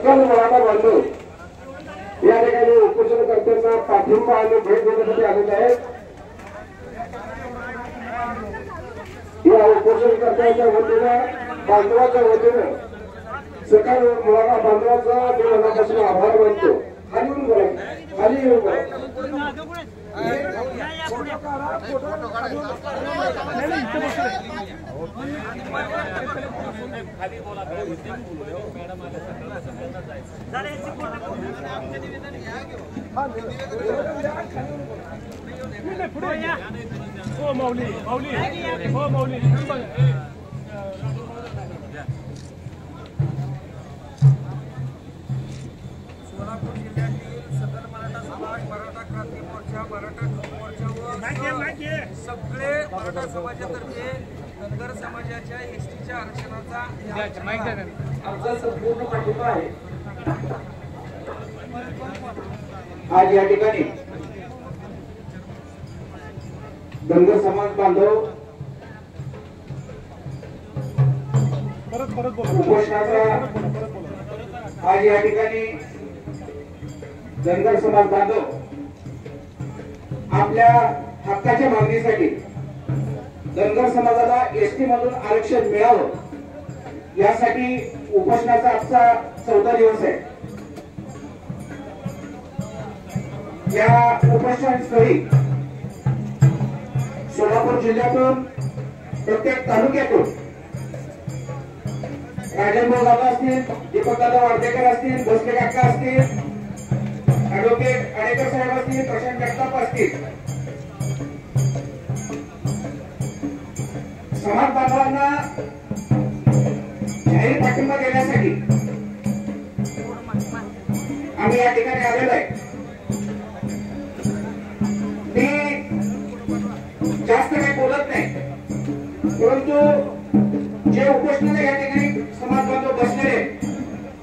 सकल मराठा बांधव या ठिकाणी उपोषणकर्त्यांना पाठिंबा आणि भेट देण्यासाठी आलेले आहेत। या उपोषणकर्त्यांच्या वतीनं बांधवाच्या वतीनं सकल मराठा बांधवाचा मी मनापासून आभार मानतो। खाली येऊन बोला, खाली येऊन बोला। हो मौली मौली हो मौली सोलापूर जिल्ह्यातील सकल मराठा समाज, मराठा क्रांती मोर्चा, मराठा मोर्चा व सगळे मराठा समाजातर्फे धनगर समाजाच्या एसटीच्या आरक्षणाचा आमचा संपूर्ण पाठिंबा आहे। आज या ठिकाणी धनगर समाज बांधव उपोषणाचा आज या ठिकाणी धनगर समाज बांधव आपल्या हक्काच्या मागणीसाठी धनगर समाजाला एसटी मधून आरक्षण मिळावं यासाठी उपोषणाचा आजचा 14 दिवस आहे। या उपोषणस्थळी सोलापूर जिल्ह्यातून प्रत्येक तालुक्यातून राजनभाऊ दादा असतील, दीपक दादा वार्डेकर असतील, भोसले काका असतील, ऍडव्होकेट आडेकर साहेब असतील, प्रशांत जगताप असतील, समाज बांधवांना जाहीर पाठिंबा देण्यासाठी आम्ही या ठिकाणी आलेलो आहे। मी जास्त काही बोलत नाही, परंतु जे उपोषणाला या ठिकाणी समाज बांधव बसलेले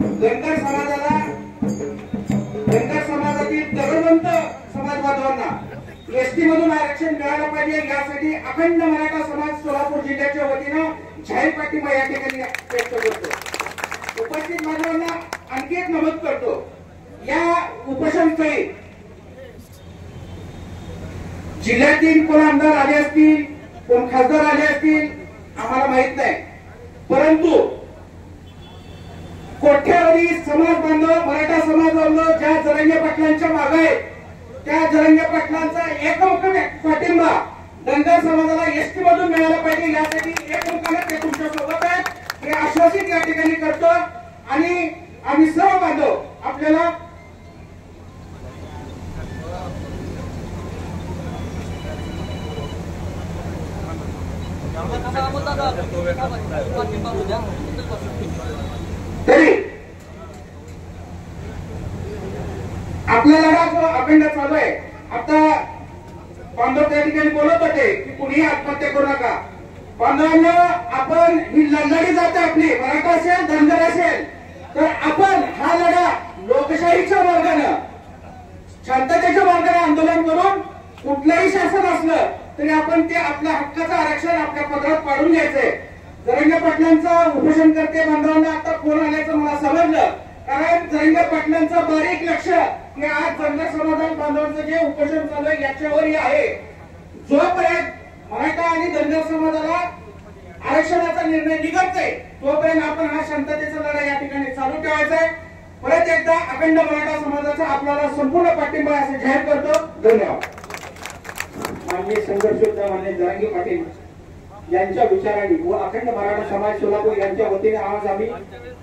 धनगर समाजाला, धनगर समाजातील तरुणवंत समाज बांधवांना एसटी मधून आरक्षण मिळालं पाहिजे यासाठी अखंड मराठा समाज सोलापूर जिल्ह्याच्या वतीनं जाहीर पाठिंबा या ठिकाणी व्यक्त करतो। उपस्थित बांधवांना आणखी एक नमूद करतो, या उपोषणस्थळी जिल्ह्यातील कोण आमदार आले असतील, कोण खासदार आले असतील आम्हाला माहित नाही, परंतु कोट्यावधी समाज बांधव, मराठा समाज बांधव ज्या जरंगे पाटलांच्या मागे आहेत त्या जरंगे पाटलांचा एकमुखाने पाठिंबा धनगर समाजाला एसटी मधून मिळाला पाहिजे यासाठी एकमुखाने ते तुमच्या सोबत आहेत हे आश्वासित या ठिकाणी करतो। आणि आम्ही सर्व बांधव आपल्याला तरी आपला लढा जो अखंड चालू आहे। आता बांधव त्या ठिकाणी बोलत होते की कुणीही आत्महत्या करू नका। बांधवांना आपण ही लढणारी जात आपली मराठा असेल, धनगर असेल, तर आपण हा लढा लोकशाहीच्या मार्गाने, शांततेच्या मार्गाने आंदोलन करून कुठलंही शासन असलं तरी आपण ते आपल्या हक्काचं आरक्षण आपल्या पदरात पाडून घ्यायचंय। जरंगे पाटलांचा उपोषणकर्ते बांधवांना आता फोन आल्याचं मला समजलं, कारण जरंगे पाटलांचं बारीक लक्ष की आज धनगर समाज बांधवांचं जे उपोषण चालू आहे याच्यावरही आहे। जोपर्यंत मराठा आणि धनगर समाजाला आरक्षणाचा निर्णय निघत नाही तोपर्यंत आपण हा शांततेचा लढा या ठिकाणी चालू ठेवायचा आहे। परत एकदा अखंड मराठा समाजाचा आपल्याला संपूर्ण पाठिंबा असं जाहीर करतो। धन्यवाद। माननीय संघर्ष योद्धा माननीय जरांगे पाटील यांच्या विचारांनी व अखंड मराठा समाज सोलापूर यांच्या वतीने आज आम्ही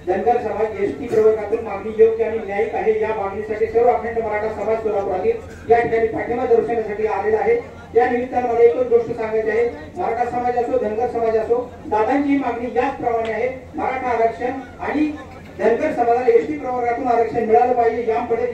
धनगर समाज एसटी प्रवर्गातून मागणी योग्य आणि न्यायिक आहे या मागणीसाठी सर्व अखंड मराठा समाज सोलापुरातील या ठिकाणी पाठिंबा दर्शवण्यासाठी आलेला आहे। या निमित्ताने मला एकच गोष्ट सांगायची आहे, मराठा समाज असो, धनगर समाज असो, दादांची मागणी याचप्रमाणे आहे, मराठा आरक्षण आणि धनगर समाजाला एसटी प्रवर्गातून आरक्षण मिळालं पाहिजे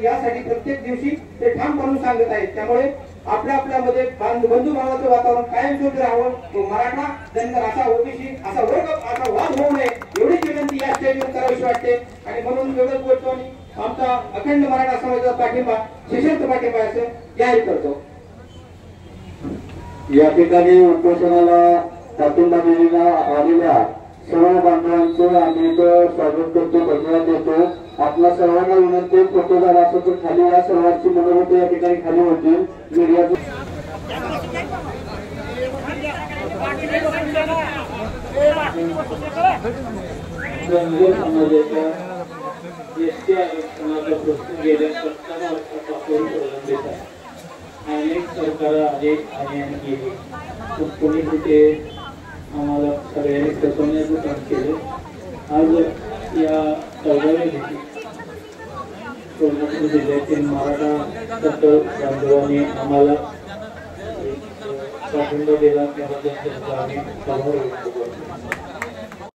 यासाठी प्रत्येक दिवशी ते ठामपणे सांगत आहेत। त्यामुळे आपल्या आपल्यामध्ये बंधुभावाचं वातावरण कायमस्वरूपी राहावं। मराठा धनगर असा ओबीसी असा वर्ग असा वाद होऊ नये एवढीच विनंती या स्टेजवर करावीशी वाटते। आणि म्हणून एवढंच बोलतो आणि आमचा अखंड मराठा समाजाचा पाठिंबा सशक्त पाठिंबा असं जाहीर करतो। या ठिकाणी उपोषणाला पाठिंबा आलेल्या सर्व बांधवांचं आम्ही स्वागत करतो, धन्यवाद देतो। आपला सर्वांना विनंती, फोटो झाला असं तर खाली या सर्वांची मनोगत या ठिकाणी खाली होतील. मीडियाचं धनगर समाजाच्या एसटी आरक्षणाचा प्रश्न गेल्या 17 वर्षापासून प्रलंबित आहे. अनेक सरकार आले आणि गेली, पण कोणी कुठे आम्हाला सगळ्यांनी फसवण्याचं काम केलं. आज या 14व्या दिवशी कोल्हापूर जिल्ह्यातील मराठा सकल बांधवांनी आम्हाला पाठिंबा दिला, त्याबद्दल आम्ही आभार व्यक्त करतो.